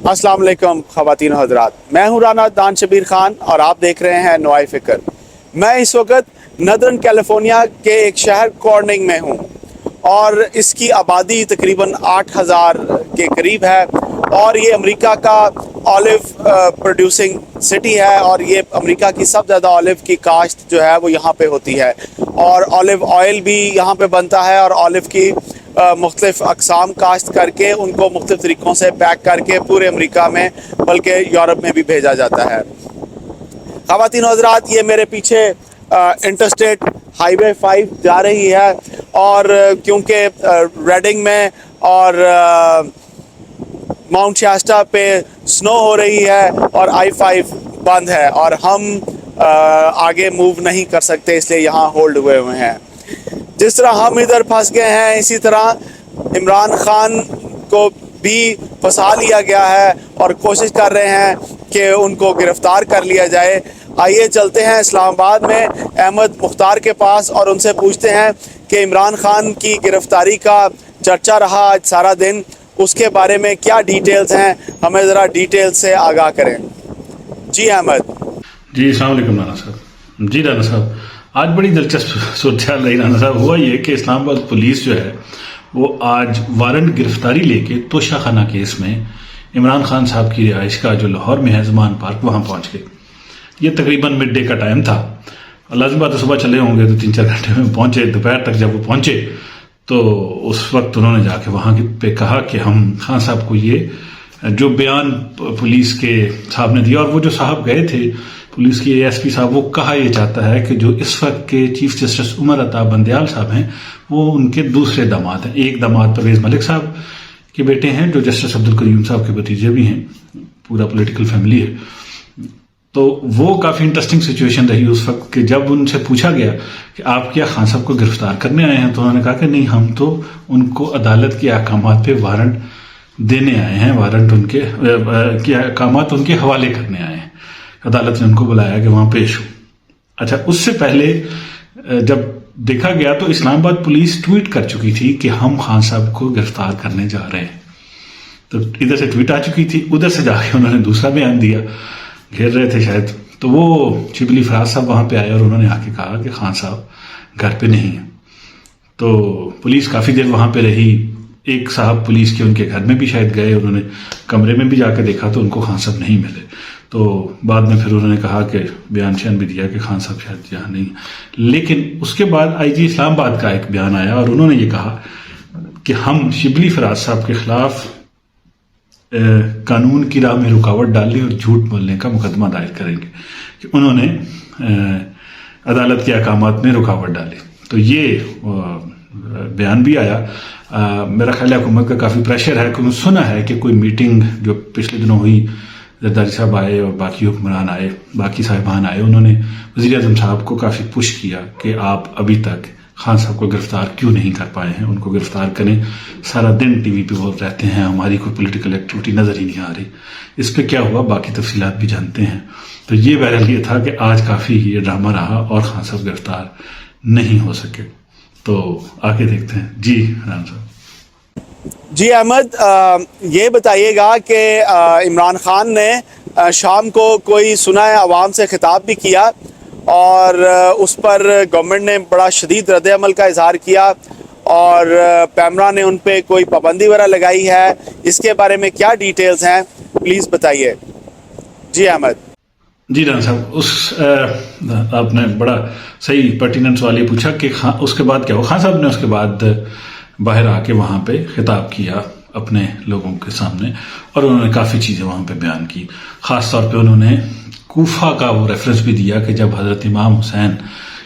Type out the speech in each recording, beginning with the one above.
अस्सलाम वालेकुम ख़वातीन हज़रात, मैं हूँ राना दान शबीर खान और आप देख रहे हैं नवाई फ़िक्र। मैं इस वक्त नदर्न कैलिफोर्निया के एक शहर कॉर्निंग में हूँ और इसकी आबादी तकरीबन 8,000 के करीब है और ये अमेरिका का ऑलिव प्रोड्यूसिंग सिटी है और ये अमेरिका की सब ज़्यादा ऑलिव की काश्त जो है वो यहाँ पे होती है और ऑलिव ऑयल भी यहाँ पे बनता है और ऑलिव की मुख्तलिफ अक़साम काश्त करके उनको मुख्तलिफ तरीक़ों से पैक करके पूरे अमेरिका में बल्कि यूरोप में भी भेजा जाता है। ख़वातीन हज़रात, ये मेरे पीछे इंटरस्टेट हाईवे 5 जा रही है और क्योंकि रेडिंग में और माउंट शास्टा पे स्नो हो रही है और I-5 बंद है और हम आगे मूव नहीं कर सकते, इसलिए यहाँ होल्ड हुए हैं। जिस तरह हम इधर फंस गए हैं, इसी तरह इमरान खान को भी फंसा लिया गया है और कोशिश कर रहे हैं कि उनको गिरफ्तार कर लिया जाए। आइए चलते हैं इस्लामाबाद में अहमद मुख्तार के पास और उनसे पूछते हैं कि इमरान खान की गिरफ्तारी का चर्चा रहा आज सारा दिन, उसके बारे में क्या डिटेल्स हैं, हमें ज़रा डिटेल से आगाह करें। जी अहमद। जी अस्सलाम वालेकुम राना साहब। जी राना साहब, आज बड़ी दिलचस्प सूरत रही राना साहब। हुआ ये कि इस्लामाबाद पुलिस जो है वो आज वारंट गिरफ्तारी लेके तोशा खाना केस में इमरान खान साहब की रिहाइश का जो लाहौर में है ज़मान पार्क, वहाँ पहुँच गए। ये तकरीबन मिड डे का टाइम था। लाज़िम बात है सुबह चले होंगे तो 3-4 घंटे में पहुँचे। दोपहर तक जब वो पहुँचे तो उस वक्त उन्होंने जाके वहाँ पे कहा कि हम खान साहब को ये जो बयान पुलिस के साहब ने दिया, और वो जो साहब गए थे पुलिस के ASP साहब, वो कहा यह चाहता है कि जो इस वक्त के चीफ जस्टिस उमर अता बंदयाल साहब हैं वो उनके दूसरे दामाद हैं। एक दामाद परवेज मलिक साहब के बेटे हैं जो जस्टिस अब्दुल करीम साहब के भतीजे भी हैं, पूरा पॉलिटिकल फैमिली है। तो वो काफ़ी इंटरेस्टिंग सिचुएशन रही उस वक्त कि जब उनसे पूछा गया कि आप क्या खान साहब को गिरफ्तार करने आए हैं, तो उन्होंने कहा कि नहीं, हम तो उनको अदालत के अहकामात पे वारंट देने आए हैं, वारंट उनके अहकामात उनके हवाले करने आए हैं। अदालत ने उनको बुलाया कि वहाँ पेश हो। अच्छा, उससे पहले जब देखा गया तो इस्लामाबाद पुलिस ट्वीट कर चुकी थी कि हम खान साहब को गिरफ्तार करने जा रहे हैं। तो इधर से ट्वीट आ चुकी थी, उधर से जाके उन्होंने दूसरा बयान दिया, घेर रहे थे शायद। तो वो शिबली फराज साहब वहाँ पे आए और उन्होंने आके कहा कि खान साहब घर पे नहीं है। तो पुलिस काफ़ी देर वहाँ पे रही। एक साहब पुलिस के उनके घर में भी शायद गए, उन्होंने कमरे में भी जाकर देखा तो उनको खान साहब नहीं मिले। तो बाद में फिर उन्होंने कहा कि बयान शयान भी दिया कि खान साहब शायद यहाँ नहीं। लेकिन उसके बाद IG इस्लामाबाद का एक बयान आया और उन्होंने ये कहा कि हम शिबली फराज साहब के खिलाफ कानून की राह में रुकावट डालने और झूठ बोलने का मुकदमा दायर करेंगे कि उन्होंने अदालत के अहकामात में रुकावट डाली। तो ये बयान भी आया। मेरा ख्याल है हुकूमत का काफ़ी प्रेशर है, क्योंकि सुना है कि कोई मीटिंग जो पिछले दिनों हुई, जरदारी साहब आए और बाकी हुक्मरान आए, बाकी साहिबान आए, उन्होंने वज़ीर आज़म साहब को काफ़ी पुश किया कि आप अभी तक खान साहब को गिरफ्तार क्यों नहीं कर पाए हैं, उनको गिरफ्तार करें। सारा दिन TV पे बोल रहते हैं, हमारी कोई पॉलिटिकल एक्टिविटी नज़र ही नहीं आ रही। इस पर क्या हुआ बाकी तफसीलात भी जानते हैं। तो ये बहरहाल ये था कि आज काफ़ी ये ड्रामा रहा और खान साहब गिरफ्तार नहीं हो सके। तो आगे देखते हैं। जी राम साहब। जी अहमद, ये बताइएगा कि इमरान खान ने शाम को कोई सुना है अवाम से खिताब भी किया और उस पर गवर्नमेंट ने बड़ा शदीद रद्द अमल का इजहार किया और पैमरा ने उन पर कोई पाबंदी वगैरह लगाई है। इसके बारे में क्या डिटेल्स हैं, प्लीज़ बताइए। जी अहमद। जी राना साहब, आपने बड़ा सही पर्टिनेंट सवाल ये पूछा कि उसके बाद क्या हुआ। खान साहब ने उसके बाद बाहर आके वहाँ पे खिताब किया अपने लोगों के सामने और उन्होंने काफ़ी चीज़ें वहाँ पे बयान की। ख़ास तौर पे उन्होंने कूफा का वो रेफरेंस भी दिया कि जब हज़रत इमाम हुसैन,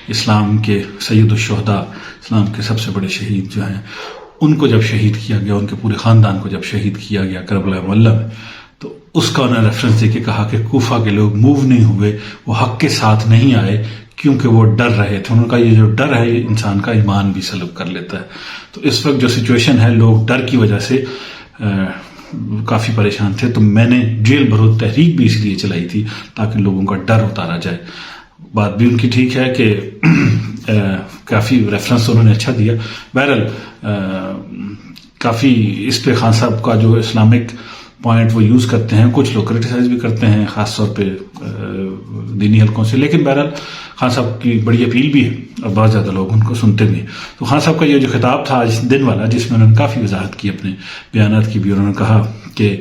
इस्लाम के सैयदुश्शुहदा, इस्लाम के सबसे बड़े शहीद जो हैं, उनको जब शहीद किया गया, उनके पूरे ख़ानदान को जब शहीद किया गया करबला मुअल्ला में, तो उसका उन्होंने रेफरेंस दे के कहा कि कूफा के लोग मूव नहीं हुए, वो हक के साथ नहीं आए क्योंकि वो डर रहे थे। उन्होंने कहा ये जो डर है इंसान का ईमान भी सलब कर लेता है। तो इस वक्त जो सिचुएशन है, लोग डर की वजह से काफ़ी परेशान थे। तो मैंने जेल भरो तहरीक भी इसलिए चलाई थी ताकि लोगों का डर उतारा जाए। बात भी उनकी ठीक है कि काफ़ी रेफरेंस उन्होंने अच्छा दिया। बहरहाल काफ़ी इस पे खान साहब का जो इस्लामिक پوائنٹ وہ یوز کرتے ہیں. کچھ لوگ کرٹیسائز بھی کرتے ہیں خاص طور پہ دینی حلقوں سے, لیکن بہرحال خان صاحب کی بڑی اپیل بھی ہے اور بہت زیادہ لوگ ان کو سنتے بھی ہیں. تو خان صاحب کا یہ جو خطاب تھا آج دن والا, جس میں انہوں نے کافی وضاحت کی اپنے بیانات کی بھی, اور انہوں نے کہا کہ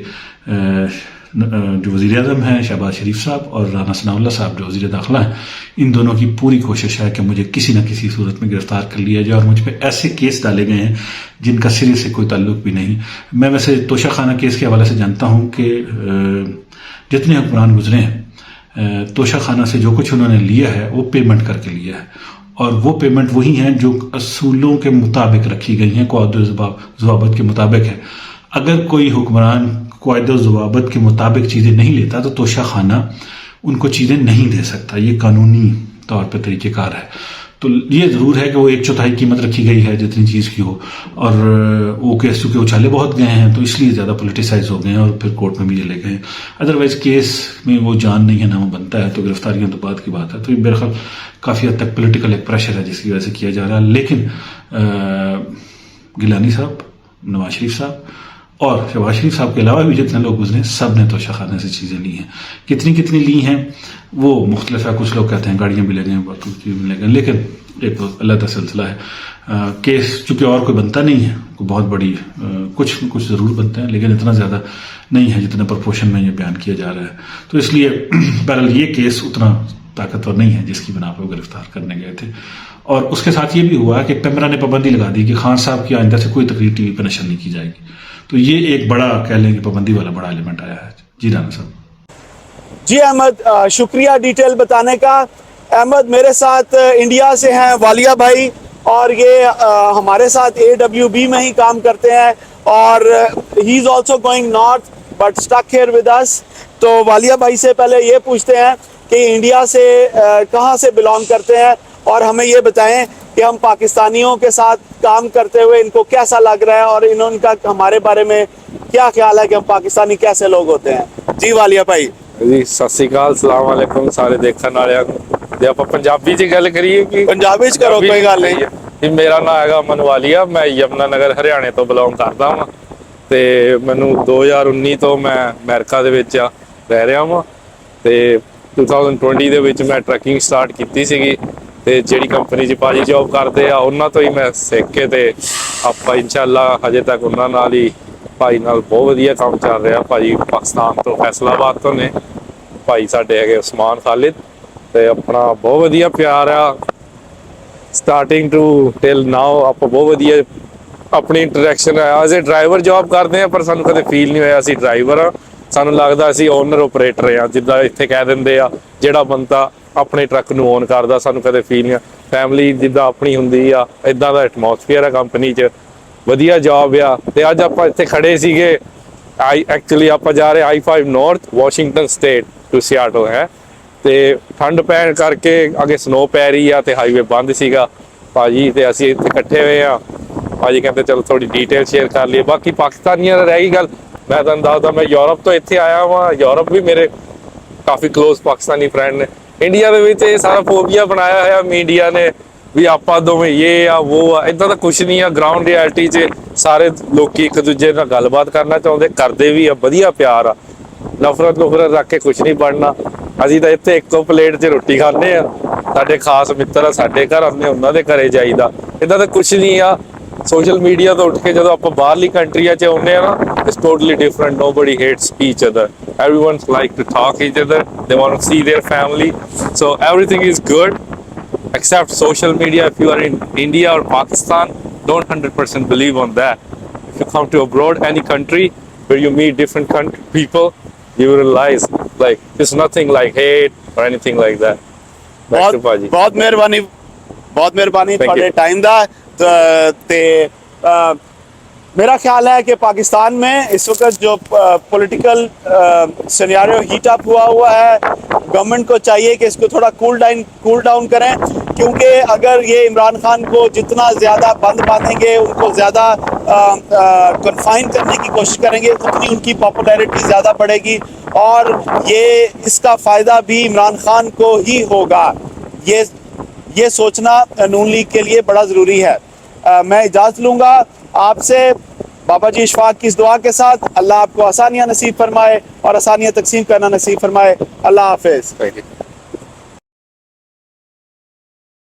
جو وزیر اعظم ہیں شہباز شریف صاحب اور رانا ثناء اللہ صاحب جو وزیر داخلہ ہیں, ان دونوں کی پوری کوشش ہے کہ مجھے کسی نہ کسی صورت میں گرفتار کر لیا جائے, اور مجھ پہ ایسے کیس ڈالے گئے ہیں جن کا سرے سے کوئی تعلق بھی نہیں. میں ویسے توشہ خانہ کیس کے حوالے سے جانتا ہوں کہ جتنے حکمران گزرے ہیں توشہ خانہ سے جو کچھ انہوں نے لیا ہے وہ پیمنٹ کر کے لیا ہے, اور وہ پیمنٹ وہی ہیں جو اصولوں کے مطابق رکھی گئی ہیں, قواعد و ضوابط کے مطابق ہے. اگر کوئی حکمران قواعد و ضوابط کے مطابق چیزیں نہیں لیتا تو توشہ خانہ ان کو چیزیں نہیں دے سکتا. یہ قانونی طور پہ طریقہ کار ہے. تو یہ ضرور ہے کہ وہ 1/4 قیمت رکھی گئی ہے جتنی چیز کی ہو, اور وہ کیس چونکہ اچھالے بہت گئے ہیں تو اس لیے زیادہ پولیٹیسائز ہو گئے ہیں اور پھر کورٹ میں بھی چلے گئے ہیں. ادروائز کیس میں وہ جان نہیں ہے نہ وہ بنتا ہے, تو گرفتاریاں تو بعد کی بات ہے. تو یہ میرے خیال کافی حد تک پولیٹیکل ایک پریشر ہے جس کی وجہ سے کیا جا رہا ہے. لیکن گیلانی صاحب, نواز شریف صاحب اور شہباز شریف صاحب کے علاوہ بھی جتنے لوگ گزرے سب نے توشہ خانے سے چیزیں لی ہیں. کتنی لی ہیں وہ مختلف ہے. کچھ لوگ کہتے ہیں گاڑیاں بھی لے گئے, باقی چیز بھی لے گئے, لیکن ایک علیحدہ سلسلہ ہے. کیس چونکہ اور کوئی بنتا نہیں ہے, کوئی بہت بڑی کچھ ضرور بنتے ہیں لیکن اتنا زیادہ نہیں ہے جتنا پرپورشن میں یہ بیان کیا جا رہا ہے. تو اس لیے بہرحال یہ کیس اتنا طاقتور نہیں ہے جس کی بنا پہ وہ گرفتار کرنے گئے تھے. اور اس کے ساتھ یہ بھی ہوا کہ پیمرا نے پابندی لگا دی کہ خان صاحب کی آئندہ سے کوئی تقریر ٹی وی پہ نشر نہیں کی جائے گی. تو یہ ایک بڑا کہہ لیں کہ پابندی والا بڑا ایلیمنٹ آیا ہے. جی رانا صاحب. جی احمد, شکریہ ڈیٹیل بتانے کا. احمد میرے ساتھ انڈیا سے ہیں والیہ بھائی, اور یہ ہمارے ساتھ AWB میں ہی کام کرتے ہیں, اور he is also going north but stick here with us. تو والیہ بھائی سے پہلے یہ پوچھتے ہیں کہ انڈیا سے کہاں سے بلانگ کرتے ہیں, اور ہمیں یہ بتائیں کہ ہم پاکستانیوں کے ساتھ کام کرتے ہوئے ان کو کیسا لگ رہا ہے, اور ان کا ہمارے بارے میں کیا خیال ہے کہ ہم پاکستانی کیسے لوگ ہوتے ہیں. جی والیہ بھائی. جی ਸਤਿ ਸ਼੍ਰੀ ਅਕਾਲ, ਸਲਾਮ ਅਲੈਕੁਮ ਸਾਰੇ ਦੇਖਣ ਵਾਲਿਆਂ ਨੂੰ. ਜੇ ਆਪਾਂ ਪੰਜਾਬੀ 'ਚ ਗੱਲ ਕਰੀਏ ਕਿ ਪੰਜਾਬੀ 'ਚ ਕਰੋ, ਕੋਈ ਗੱਲ ਨਹੀਂ. ਜੀ ਮੇਰਾ ਨਾਮ ਹੈਗਾ ਅਮਨ ਵਾਲੀਆ, ਮੈਂ ਯਮਨਾ ਨਗਰ ਹਰਿਆਣੇ ਤੋਂ ਬਿਲੋਂਗ ਕਰਦਾ ਹਾਂ, ਤੇ ਮੈਨੂੰ 2019 ਤੋਂ ਮੈਂ ਅਮਰੀਕਾ ਦੇ ਵਿੱਚ ਰਹਿ ਰਿਹਾ ਹਾਂ, ਤੇ 2020 ਦੇ ਵਿੱਚ ਮੈਂ ਟਰੱਕਿੰਗ ਸਟਾਰਟ ਕੀਤੀ ਸੀਗੀ, ਤੇ ਜਿਹੜੀ ਕੰਪਨੀ 'ਚ ਭਾਜੀ ਜੌਬ ਕਰਦੇ ਆ ਉਹਨਾਂ ਤੋਂ ਹੀ ਮੈਂ ਸਿੱਖ ਕੇ ਤੇ ਆਪਾਂ ਇਨਸ਼ਾਅੱਲਾ ਹਜੇ ਤੱਕ ਉਹਨਾਂ ਨਾਲ ਹੀ ਭਾਈ ਨਾਲ ਬਹੁਤ ਵਧੀਆ ਕੰਮ ਚੱਲ ਰਿਹਾ. ਭਾਜੀ ਪਾਕਿਸਤਾਨ ਤੋਂ ਫੈਸਲਾਬਾਦ ਤੋਂ ਨੇ, ਭਾਈ ਸਾਡੇ ਹੈਗੇ ਉਸਮਾਨ ਖਾਲਿਦ, ਤੇ ਆਪਣਾ ਬਹੁਤ ਵਧੀਆ ਪਿਆਰ ਆ ਸਟਾਰਟਿੰਗ ਟੂ ਟਿਲ ਨਾਓ. ਆਪਾਂ ਬਹੁਤ ਵਧੀਆ ਆਪਣੀ ਇੰਟਰੈਕਸ਼ਨ ਹੈ. ਐਜ਼ ਏ ਡਰਾਈਵਰ ਜੌਬ ਕਰਦੇ ਆ, ਪਰ ਸਾਨੂੰ ਕਦੇ ਫੀਲ ਨਹੀਂ ਹੋਇਆ ਅਸੀਂ ਡਰਾਈਵਰ ਆ. ਸਾਨੂੰ ਲੱਗਦਾ ਅਸੀਂ ਓਨਰ ਓਪਰੇਟਰ ਆ, ਜਿੱਦਾਂ ਇੱਥੇ ਕਹਿ ਦਿੰਦੇ ਆ ਜਿਹੜਾ ਬੰਦਾ ਆਪਣੇ ਟਰੱਕ ਨੂੰ ਓਨ ਕਰਦਾ, ਸਾਨੂੰ ਕਦੇ ਫੀਲ ਨਹੀਂ. ਫੈਮਿਲੀ ਜਿੱਦਾਂ ਆਪਣੀ ਹੁੰਦੀ ਆ, ਇੱਦਾਂ ਦਾ ਐਟਮੋਸਫੀਅਰ ਆ ਕੰਪਨੀ 'ਚ, ਵਧੀਆ ਜੌਬ ਆ. ਤੇ ਅੱਜ ਆਪਾਂ ਇੱਥੇ ਖੜੇ ਸੀਗੇ, ਐਕਚੁਅਲੀ ਆਪਾਂ ਜਾ ਰਹੇ I-5 north Washington state to Seattle ਹੈ, ਤੇ ਠੰਡ ਪੈਣ ਕਰਕੇ ਅੱਗੇ ਸਨੋ ਪੈ ਰਹੀ ਆ ਤੇ ਹਾਈਵੇ ਬੰਦ ਸੀਗਾ ਭਾਜੀ, ਤੇ ਅਸੀਂ ਇੱਥੇ ਇਕੱਠੇ ਹੋਏ ਆ. ਭਾਜੀ ਕਹਿੰਦੇ ਚਲੋ ਥੋੜੀ ਡੀਟੇਲ ਸ਼ੇਅਰ ਕਰ ਲਈਏ. ਬਾਕੀ ਪਾਕਿਸਤਾਨੀਆਂ ਦਾ ਰਹਿ ਗਈ ਗੱਲ, ਮੈਂ ਤੁਹਾਨੂੰ ਦੱਸਦਾ ਮੈਂ ਯੂਰਪ ਤੋਂ ਇੱਥੇ ਆਇਆ ਵਾਂ. ਯੂਰਪ ਵੀ ਮੇਰੇ ਕਾਫੀ ਕਲੋਜ਼ ਪਾਕਿਸਤਾਨੀ ਫਰੈਂਡ ਨੇ. ਇੰਡੀਆ ਦੇ ਵਿੱਚ ਇਹ ਸਾਰਾ ਫੋਬੀਆ ਬਣਾਇਆ ਹੋਇਆ ਮੀਡੀਆ ਨੇ ਵੀ ਆਪਾਂ ਦੋਵੇਂ ਇਹ ਆ ਉਹ ਆ, ਇਦਾਂ ਦਾ ਕੁਛ ਨਹੀਂ ਆ. ਗਰਾਊਂਡ ਰਿਐਲਿਟੀ 'ਚ ਸਾਰੇ ਲੋਕੀ ਇੱਕ ਦੂਜੇ ਨਾਲ ਗੱਲਬਾਤ ਕਰਨਾ ਚਾਹੁੰਦੇ, ਕਰਦੇ ਵੀ ਆ, ਵਧੀਆ ਪਿਆਰ ਆ. ਨਫ਼ਰਤ ਰੱਖ ਕੇ ਕੁਛ ਨਹੀਂ ਬਣਨਾ. ਅਸੀਂ ਤਾਂ ਇੱਥੇ ਇੱਕੋ ਪਲੇਟ 'ਚ ਰੋਟੀ ਖਾਂਦੇ ਆ, ਸਾਡੇ ਖਾਸ ਮਿੱਤਰ ਆ, ਸਾਡੇ ਘਰ ਆਉਂਦੇ, ਉਹਨਾਂ ਦੇ ਘਰੇ ਜਾਈਦਾ. ਇਦਾਂ ਦਾ ਕੁਛ ਨਹੀਂ ਆ. ਸੋਸ਼ਲ ਮੀਡੀਆ ਤੋਂ ਉੱਠ ਕੇ ਜਦੋਂ ਆਪਾਂ ਬਾਹਰਲੀ ਕੰਟਰੀਆਂ 'ਚ ਆਉਂਦੇ ਆ ਨਾ, it's totally different. Nobody hates each other, everyone like to talk each other, they want to see their family, so everything is good except social media. If you are in India or Pakistan, don't 100% believe on that. If you come to abroad, any country where you meet different people, you will realize like it's nothing like hate or anything like that. ਬਹੁਤ ਮਿਹਰਬਾਨੀ ਤੁਹਾਡੇ time ਦਾ. ਤੇ मेरा ख्याल है कि पाकिस्तान में इस वक्त जो पॉलिटिकल सिनेरियो हीट अप हुआ है, गवर्नमेंट को चाहिए कि इसको थोड़ा कूल डाउन करें, क्योंकि अगर ये इमरान खान को जितना ज़्यादा बंद बांधेंगे, उनको ज़्यादा कन्फाइन करने की कोशिश करेंगे, उतनी उनकी पॉपुलैरिटी ज़्यादा बढ़ेगी, और ये इसका फ़ायदा भी इमरान खान को ही होगा. ये सोचना नून लीग के लिए बड़ा ज़रूरी है. मैं इजाज़त लूँगा आपसे. بابا جی اشفاق کی اس دعا کے ساتھ اللہ آپ کو آسانیاں نصیب فرمائے اور آسانیاں تقسیم کرنا نصیب فرمائے. اللہ حافظ.